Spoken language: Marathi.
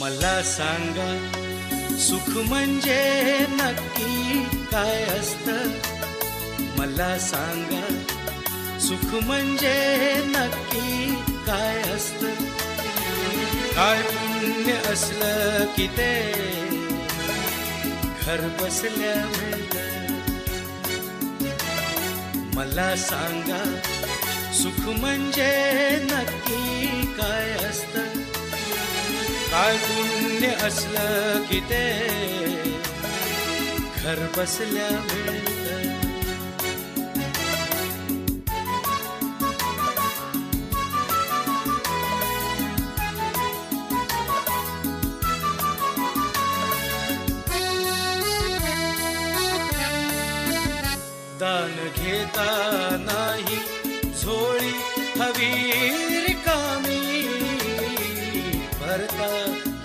मला सांगा सुख म्हणजे नक्की काय असतं. मला सांगा सुख म्हणजे नक्की काय असतं. काय पुण्य असलं की ते घर बसल्या मिळतं. मला सांगा सुख म्हणजे नक्की काय असतं. काय पुण्य असलं की ते घर बसल्या मिळतं. दान घेता